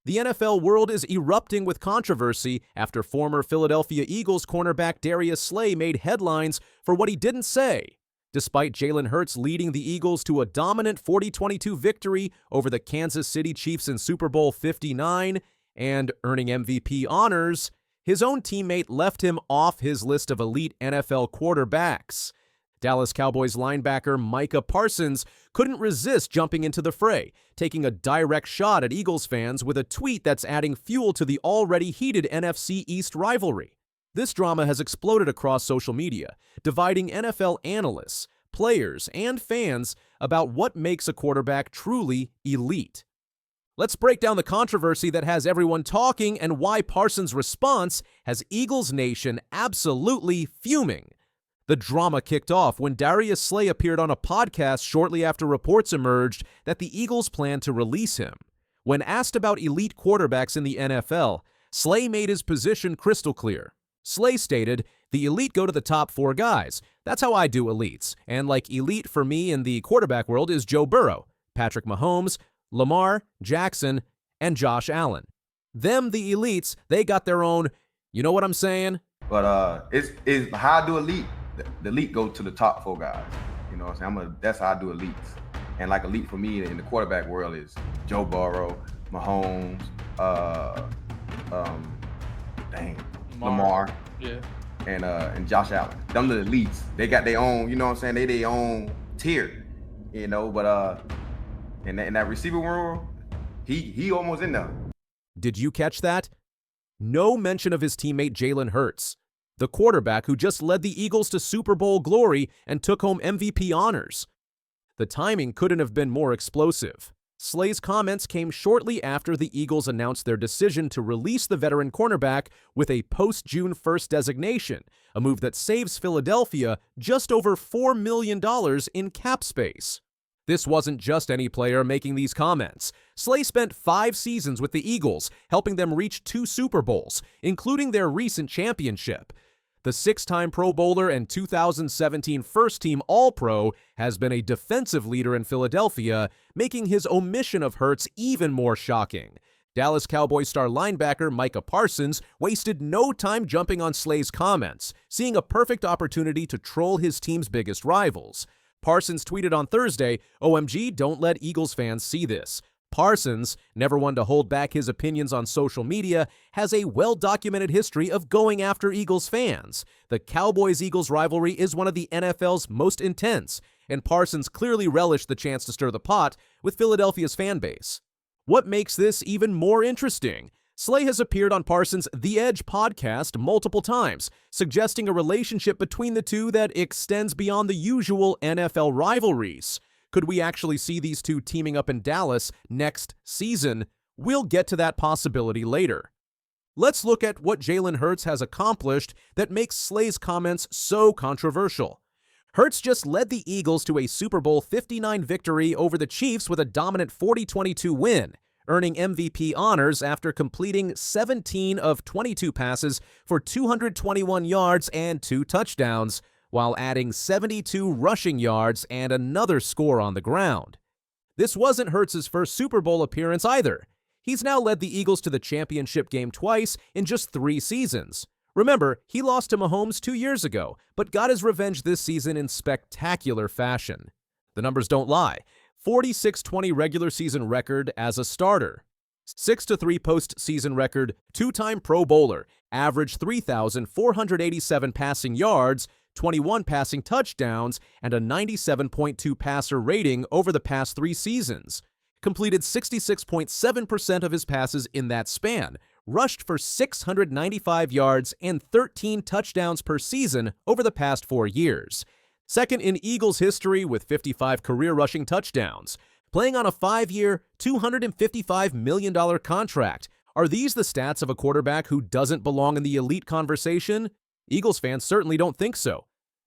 The NFL world is erupting with controversy after former Philadelphia Eagles cornerback Darius Slay made headlines for what he didn't say. Despite Jalen Hurts leading the Eagles to a dominant 40-22 victory over the Kansas City Chiefs in Super Bowl 59 and earning MVP honors, his own teammate left him off his list of elite NFL quarterbacks. Dallas Cowboys linebacker Micah Parsons couldn't resist jumping into the fray, taking a direct shot at Eagles fans with a tweet that's adding fuel to the already heated NFC East rivalry. This drama has exploded across social media, dividing NFL analysts, players, and fans about what makes a quarterback truly elite. Let's break down the controversy that has everyone talking and why Parsons' response has Eagles Nation absolutely fuming. The drama kicked off when Darius Slay appeared on a podcast shortly after reports emerged that the Eagles planned to release him. When asked about elite quarterbacks in the NFL, Slay made his position crystal clear. Slay stated, "The elite go to the top 4 guys. That's how I do elites. And like elite for me in the quarterback world is Joe Burrow, Patrick Mahomes, Lamar, Jackson, and Josh Allen. Them, the elites, they got their own, you know what I'm saying?" But it's how I do elite. The elite go to the top 4 guys. You know what I'm saying? That's how I do elites. And like elite for me in the quarterback world is Joe Burrow, Mahomes, Lamar, yeah, and Josh Allen. Them the elites. They got their own, you know what I'm saying? They their own tier, you know. But in that receiver world, he almost in there. Did you catch that? No mention of his teammate Jalen Hurts, the quarterback who just led the Eagles to Super Bowl glory and took home MVP honors. The timing couldn't have been more explosive. Slay's comments came shortly after the Eagles announced their decision to release the veteran cornerback with a post-June 1st designation, a move that saves Philadelphia just over $4 million in cap space. This wasn't just any player making these comments. Slay spent 5 seasons with the Eagles, helping them reach 2 Super Bowls, including their recent championship. The 6-time Pro Bowler and 2017 first-team All-Pro has been a defensive leader in Philadelphia, making his omission of Hurts even more shocking. Dallas Cowboys star linebacker Micah Parsons wasted no time jumping on Slay's comments, seeing a perfect opportunity to troll his team's biggest rivals. Parsons tweeted on Thursday, "OMG, don't let Eagles fans see this." Parsons, never one to hold back his opinions on social media, has a well-documented history of going after Eagles fans. The Cowboys-Eagles rivalry is one of the NFL's most intense, and Parsons clearly relished the chance to stir the pot with Philadelphia's fan base. What makes this even more interesting? Slay has appeared on Parsons' The Edge podcast multiple times, suggesting a relationship between the two that extends beyond the usual NFL rivalries. Could we actually see these two teaming up in Dallas next season? We'll get to that possibility later. Let's look at what Jalen Hurts has accomplished that makes Slay's comments so controversial. Hurts just led the Eagles to a Super Bowl 59 victory over the Chiefs with a dominant 40-22 win, earning MVP honors after completing 17 of 22 passes for 221 yards and 2 touchdowns, while adding 72 rushing yards and another score on the ground. This wasn't Hurts' first Super Bowl appearance either. He's now led the Eagles to the championship game twice in just 3 seasons. Remember, he lost to Mahomes 2 years ago, but got his revenge this season in spectacular fashion. The numbers don't lie. 46-20 regular season record as a starter. 6-3 postseason record, 2-time Pro Bowler, averaged 3,487 passing yards, 21 passing touchdowns, and a 97.2 passer rating over the past 3 seasons. Completed 66.7% of his passes in that span, rushed for 695 yards and 13 touchdowns per season over the past 4 years. Second in Eagles history with 55 career rushing touchdowns. Playing on a 5-year, $255 million contract. Are these the stats of a quarterback who doesn't belong in the elite conversation? Eagles fans certainly don't think so.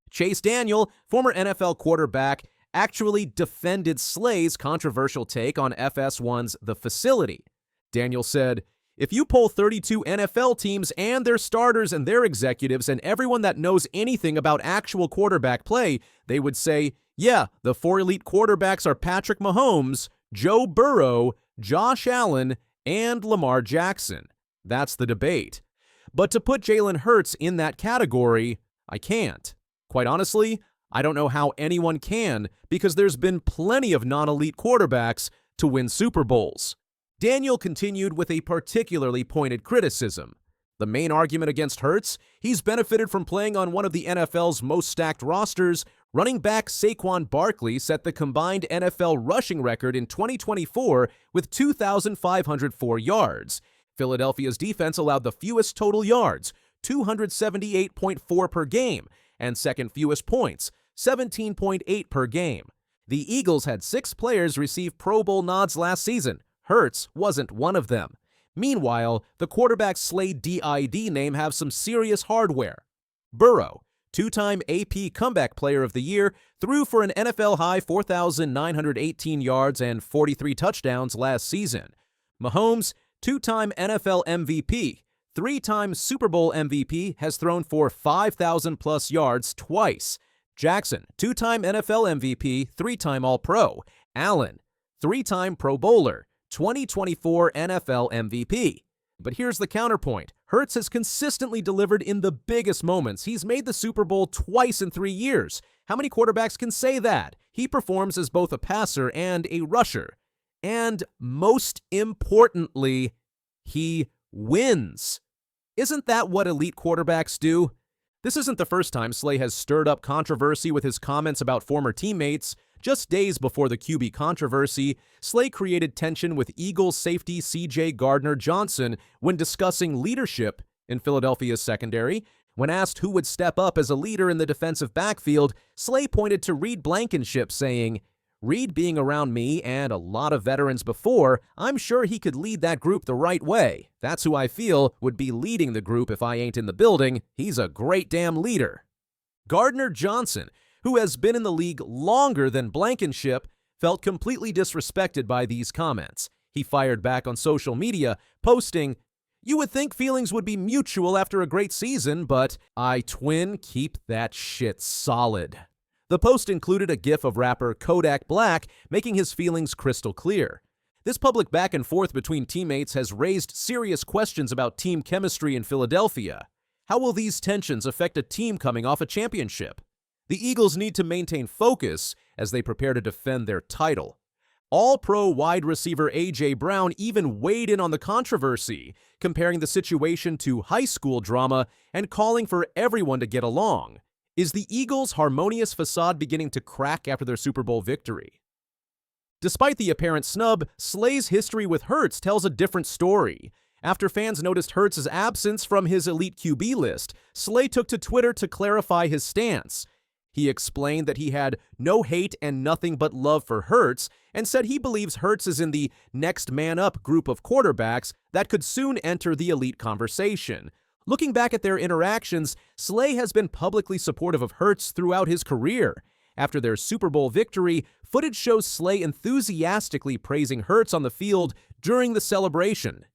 Chase Daniel, former NFL quarterback, actually defended Slay's controversial take on FS1's The Facility. Daniel said, "If you poll 32 NFL teams and their starters and their executives and everyone that knows anything about actual quarterback play, they would say, yeah, the 4 elite quarterbacks are Patrick Mahomes, Joe Burrow, Josh Allen, and Lamar Jackson. That's the debate. But to put Jalen Hurts in that category, I can't. Quite honestly, I don't know how anyone can, because there's been plenty of non-elite quarterbacks to win Super Bowls. Daniel continued with a particularly pointed criticism. The main argument against Hurts: he's benefited from playing on one of the NFL's most stacked rosters. Running back Saquon Barkley set the combined NFL rushing record in 2024 with 2,504 yards. Philadelphia's defense allowed the fewest total yards, 278.4 per game, and second fewest points, 17.8 per game. The Eagles had 6 players receive Pro Bowl nods last season. Hurts wasn't one of them. Meanwhile, the quarterback Slay DID name have some serious hardware. Burrow, 2-time AP Comeback Player of the Year, threw for an NFL-high 4,918 yards and 43 touchdowns last season. Mahomes, 2-time NFL MVP, 3-time Super Bowl MVP, has thrown for 5,000-plus yards twice. Jackson, 2-time NFL MVP, 3-time All-Pro. Allen, 3-time Pro Bowler, 2024 NFL MVP. But here's the counterpoint. Hurts has consistently delivered in the biggest moments. He's made the Super Bowl twice in 3 years. How many quarterbacks can say that? He performs as both a passer and a rusher. And most importantly, he wins. Isn't that what elite quarterbacks do? This isn't the first time Slay has stirred up controversy with his comments about former teammates. Just days before the QB controversy, Slay created tension with Eagles safety C.J. Gardner-Johnson when discussing leadership in Philadelphia's secondary. When asked who would step up as a leader in the defensive backfield, Slay pointed to Reed Blankenship, saying, "Reed being around me and a lot of veterans before, I'm sure he could lead that group the right way. That's who I feel would be leading the group if I ain't in the building. He's a great damn leader." Gardner-Johnson, who has been in the league longer than Blankenship, felt completely disrespected by these comments. He fired back on social media, posting, "You would think feelings would be mutual after a great season, but I twin keep that shit solid." The post included a gif of rapper Kodak Black making his feelings crystal clear. This public back and forth between teammates has raised serious questions about team chemistry in Philadelphia. How will these tensions affect a team coming off a championship? The Eagles need to maintain focus as they prepare to defend their title. All-Pro wide receiver A.J. Brown even weighed in on the controversy, comparing the situation to high school drama and calling for everyone to get along. Is the Eagles' harmonious facade beginning to crack after their Super Bowl victory? Despite the apparent snub, Slay's history with Hurts tells a different story. After fans noticed Hurts' absence from his elite QB list, Slay took to Twitter to clarify his stance. He explained that he had no hate and nothing but love for Hurts, and said he believes Hurts is in the next man-up group of quarterbacks that could soon enter the elite conversation. Looking back at their interactions, Slay has been publicly supportive of Hurts throughout his career. After their Super Bowl victory, footage shows Slay enthusiastically praising Hurts on the field during the celebration.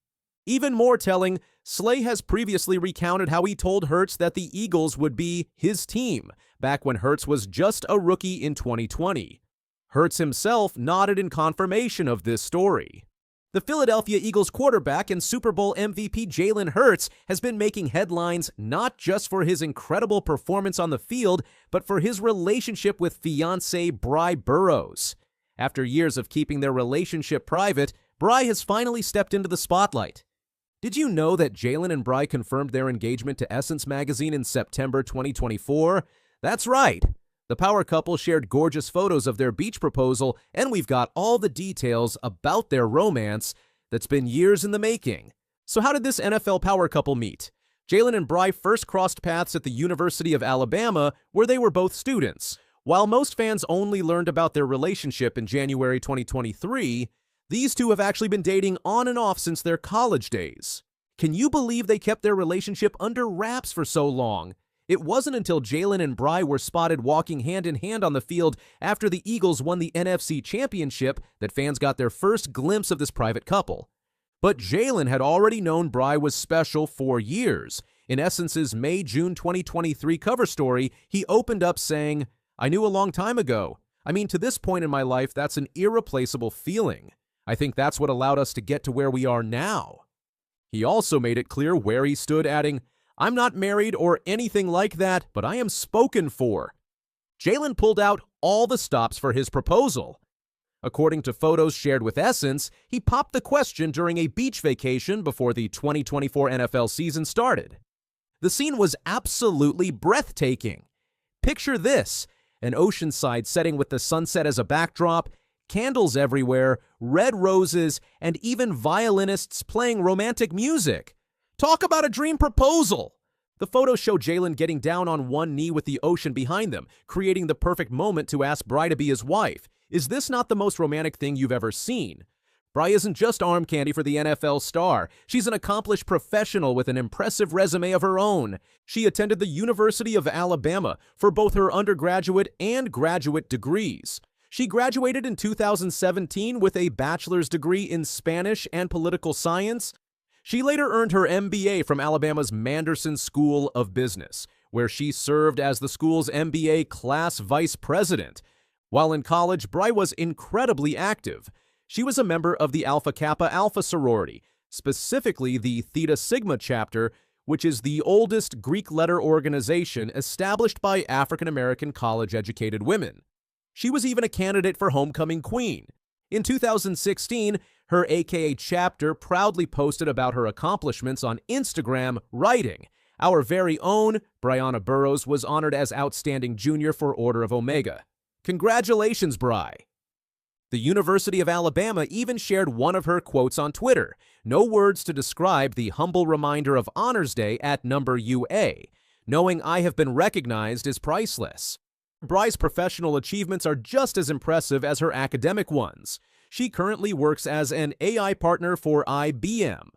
Even more telling, Slay has previously recounted how he told Hurts that the Eagles would be his team, back when Hurts was just a rookie in 2020. Hurts himself nodded in confirmation of this story. The Philadelphia Eagles quarterback and Super Bowl MVP Jalen Hurts has been making headlines not just for his incredible performance on the field, but for his relationship with fiancée Bri Burrows. After years of keeping their relationship private, Bri has finally stepped into the spotlight. Did you know that Jalen and Bri confirmed their engagement to Essence magazine in September 2024? That's right. The power couple shared gorgeous photos of their beach proposal, and we've got all the details about their romance that's been years in the making. So how did this NFL power couple meet? Jalen and Bri first crossed paths at the University of Alabama, where they were both students. While most fans only learned about their relationship in January 2023, these two have actually been dating on and off since their college days. Can you believe they kept their relationship under wraps for so long? It wasn't until Jalen and Bri were spotted walking hand in hand on the field after the Eagles won the NFC Championship that fans got their first glimpse of this private couple. But Jalen had already known Bri was special for years. In Essence's May-June 2023 cover story, he opened up saying, "I knew a long time ago. I mean, to this point in my life, that's an irreplaceable feeling. I think that's what allowed us to get to where we are now. He also made it clear where he stood, adding, "I'm not married or anything like that, but I am spoken for." Jalen pulled out all the stops for his proposal. According to photos shared with Essence, he popped the question during a beach vacation before the 2024 NFL season started. The scene was absolutely breathtaking. Picture this: an oceanside setting with the sunset as a backdrop, candles everywhere, red roses, and even violinists playing romantic music. Talk about a dream proposal! The photos show Jalen getting down on one knee with the ocean behind them, creating the perfect moment to ask Bri to be his wife. Is this not the most romantic thing you've ever seen? Bri isn't just arm candy for the NFL star. She's an accomplished professional with an impressive resume of her own. She attended the University of Alabama for both her undergraduate and graduate degrees. She graduated in 2017 with a bachelor's degree in Spanish and political science. She later earned her MBA from Alabama's Manderson School of Business, where she served as the school's MBA class vice president. While in college, Bri was incredibly active. She was a member of the Alpha Kappa Alpha sorority, specifically the Theta Sigma chapter, which is the oldest Greek letter organization established by African-American college-educated women. She was even a candidate for homecoming queen. In 2016, her AKA chapter proudly posted about her accomplishments on Instagram, writing, "Our very own Brianna Burrows was honored as Outstanding Junior for Order of Omega. Congratulations, Bri." The University of Alabama even shared one of her quotes on Twitter. No words to describe the humble reminder of Honors Day at number UA. "Knowing I have been recognized is priceless." Bri's professional achievements are just as impressive as her academic ones. She currently works as an AI partner for IBM.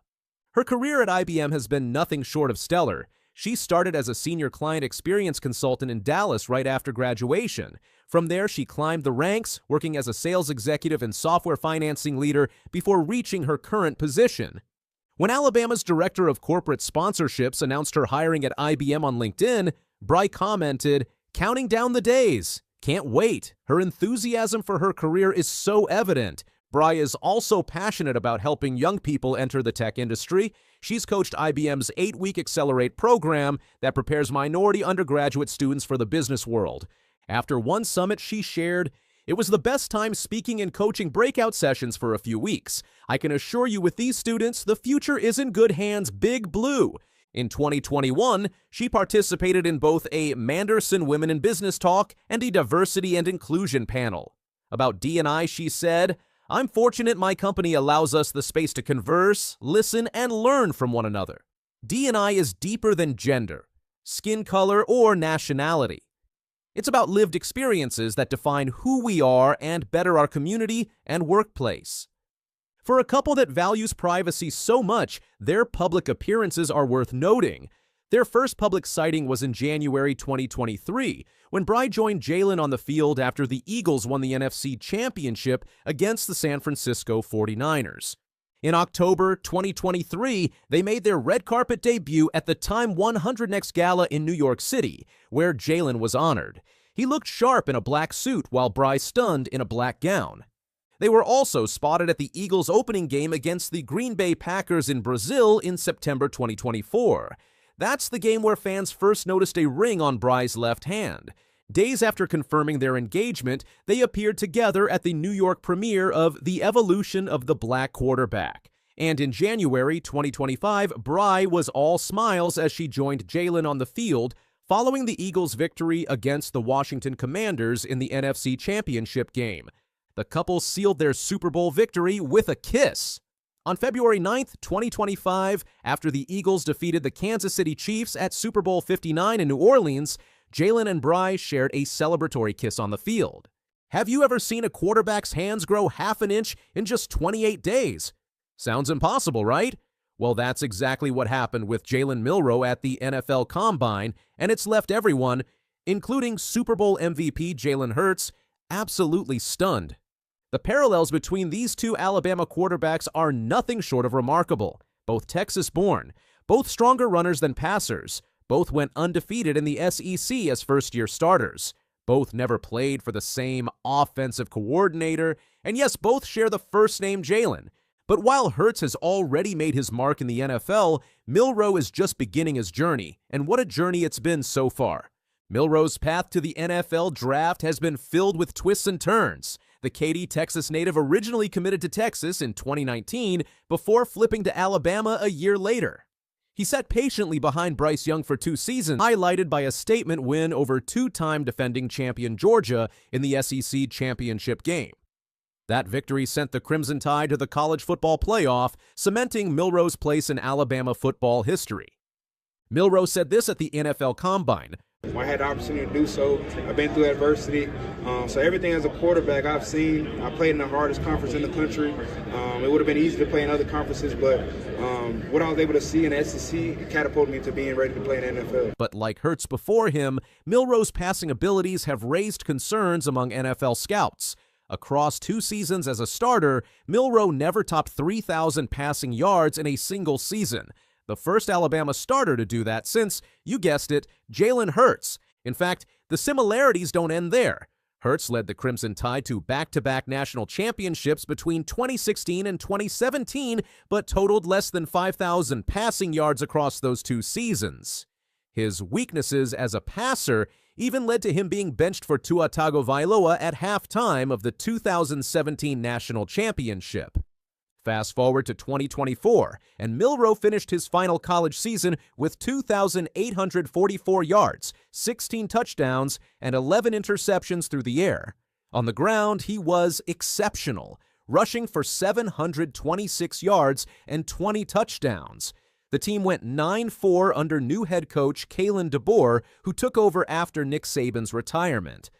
Her career at IBM has been nothing short of stellar. She started as a senior client experience consultant in Dallas right after graduation. From there, she climbed the ranks, working as a sales executive and software financing leader before reaching her current position. When Alabama's director of corporate sponsorships announced her hiring at IBM on LinkedIn, Bri commented, "Counting down the days. Can't wait." Her enthusiasm for her career is so evident. Bri is also passionate about helping young people enter the tech industry. She's coached IBM's 8-week Accelerate program that prepares minority undergraduate students for the business world. After one summit, she shared, "It was the best time speaking and coaching breakout sessions for a few weeks. I can assure you with these students, the future is in good hands, Big Blue." In 2021, she participated in both a Manderson Women in Business Talk and a Diversity and Inclusion panel. About D&I, she said, "I'm fortunate my company allows us the space to converse, listen, and learn from one another. D&I is deeper than gender, skin color, or nationality. It's about lived experiences that define who we are and better our community and workplace." For a couple that values privacy so much, their public appearances are worth noting. Their first public sighting was in January 2023, when Bri joined Jalen on the field after the Eagles won the NFC Championship against the San Francisco 49ers. In October 2023, they made their red carpet debut at the Time 100 Next Gala in New York City, where Jalen was honored. He looked sharp in a black suit while Bri stunned in a black gown. They were also spotted at the Eagles' opening game against the Green Bay Packers in Brazil in September 2024. That's the game where fans first noticed a ring on Bri's left hand. Days after confirming their engagement, they appeared together at the New York premiere of The Evolution of the Black Quarterback. And in January 2025, Bri was all smiles as she joined Jalen on the field following the Eagles' victory against the Washington Commanders in the NFC Championship game. The couple sealed their Super Bowl victory with a kiss. On February 9th, 2025, after the Eagles defeated the Kansas City Chiefs at Super Bowl 59 in New Orleans, Jalen and Bri shared a celebratory kiss on the field. Have you ever seen a quarterback's hands grow half an inch in just 28 days? Sounds impossible, right? Well, that's exactly what happened with Jalen Milroe at the NFL Combine, and it's left everyone, including Super Bowl MVP Jalen Hurts, absolutely stunned. The parallels between these two Alabama quarterbacks are nothing short of remarkable. Both Texas-born, both stronger runners than passers, both went undefeated in the SEC as first-year starters. Both never played for the same offensive coordinator, and yes, both share the first name Jalen. But while Hurts has already made his mark in the NFL, Milroe is just beginning his journey, and what a journey it's been so far. Milroe's path to the NFL draft has been filled with twists and turns. The Katy, Texas native originally committed to Texas in 2019 before flipping to Alabama a year later. He sat patiently behind Bryce Young for 2 seasons, highlighted by a statement win over 2-time defending champion Georgia in the SEC championship game. That victory sent the Crimson Tide to the college football playoff, cementing Milroe's place in Alabama football history. Milroe said this at the NFL Combine. I had the opportunity to do so. I've been through adversity. So everything as a quarterback I've seen. I played in the hardest conference in the country. It would have been easy to play in other conferences, but what I was able to see in the SEC catapulted me to being ready to play in the NFL. But like Hurts before him, Milroe's passing abilities have raised concerns among NFL scouts. Across 2 seasons as a starter, Milroe never topped 3,000 passing yards in a single season. The first Alabama starter to do that since, you guessed it, Jalen Hurts. In fact, the similarities don't end there. Hurts led the Crimson Tide to back-to-back national championships between 2016 and 2017, but totaled less than 5,000 passing yards across those 2 seasons. His weaknesses as a passer even led to him being benched for Tua Tagovailoa at halftime of the 2017 national championship. Fast forward to 2024, and Milroe finished his final college season with 2,844 yards, 16 touchdowns, and 11 interceptions through the air. On the ground, he was exceptional, rushing for 726 yards and 20 touchdowns. The team went 9-4 under new head coach Kalen DeBoer, who took over after Nick Saban's retirement.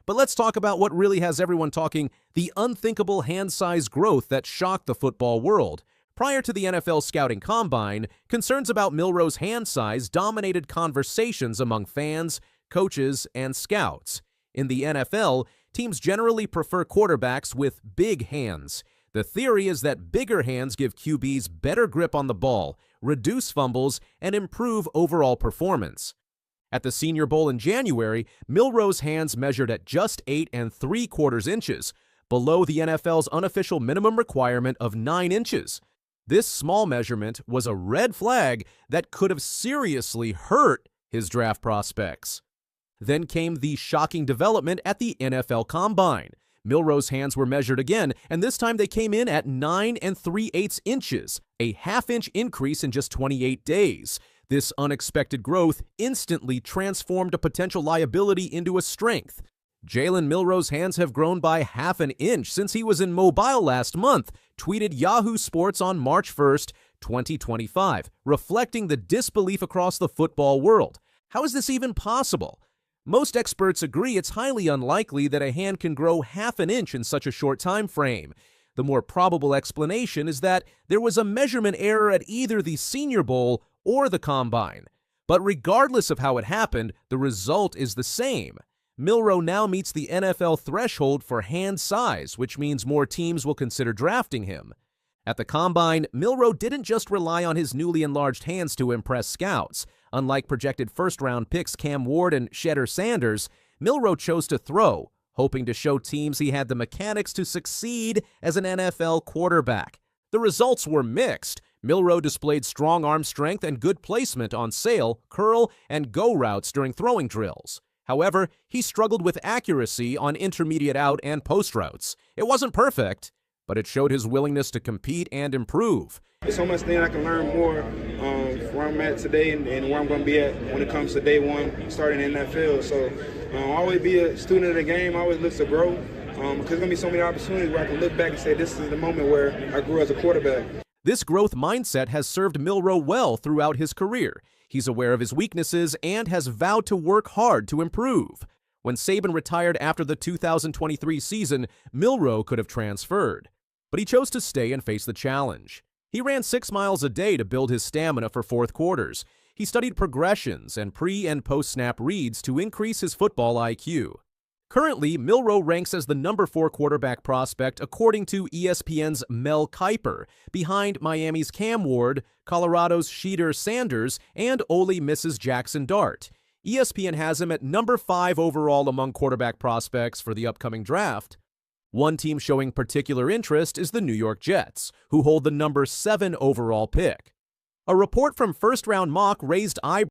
But let's talk about what really has everyone talking, the unthinkable hand-size growth that shocked the football world. Prior to the NFL Scouting Combine, concerns about Milroe's hand size dominated conversations among fans, coaches, and scouts. In the NFL, teams generally prefer quarterbacks with big hands. The theory is that bigger hands give QBs better grip on the ball, reduce fumbles, and improve overall performance. At the Senior Bowl in January, Milroe's hands measured at just 8 3/4 inches, below the NFL's unofficial minimum requirement of 9 inches. This small measurement was a red flag that could have seriously hurt his draft prospects. Then came the shocking development at the NFL Combine. Milroe's hands were measured again, and this time they came in at 9 3/8 inches, a half-inch increase in just 28 days. This unexpected growth instantly transformed a potential liability into a strength. Jalen Milroe's hands have grown by half an inch since he was in Mobile last month, tweeted Yahoo Sports on March 1st, 2025, reflecting the disbelief across the football world. How is this even possible? Most experts agree it's highly unlikely that a hand can grow half an inch in such a short time frame. The more probable explanation is that there was a measurement error at either the Senior Bowl or the Combine. But regardless of how it happened, the result is the same. Milroe now meets the NFL threshold for hand size, which means more teams will consider drafting him. At the Combine, Milroe didn't just rely on his newly enlarged hands to impress scouts. Unlike projected first-round picks Cam Ward and Shedder Sanders, Milroe chose to throw, hoping to show teams he had the mechanics to succeed as an NFL quarterback. The results were mixed. Milroe displayed strong arm strength and good placement on sail, curl, and go routes during throwing drills. However, he struggled with accuracy on intermediate out and post routes. It wasn't perfect, but it showed his willingness to compete and improve. There's so much thing I can learn more where I'm at today and where I'm going to be at when it comes to day one starting in that field. So always be a student of the game, always look to grow because there's going to be so many opportunities where I can look back and say this is the moment where I grew as a quarterback. This growth mindset has served Milroe well throughout his career. He's aware of his weaknesses and has vowed to work hard to improve. When Saban retired after the 2023 season, Milroe could have transferred, but he chose to stay and face the challenge. He ran 6 miles a day to build his stamina for fourth quarters. He studied progressions and pre- and post-snap reads to increase his football IQ. Currently, Milroe ranks as the number 4 quarterback prospect according to ESPN's Mel Kiper, behind Miami's Cam Ward, Colorado's Shedder Sanders, and Ole Misses Jackson Dart. ESPN has him at number 5 overall among quarterback prospects for the upcoming draft. One team showing particular interest is the New York Jets, who hold the number 7 overall pick. A report from First Round Mock raised eyebrows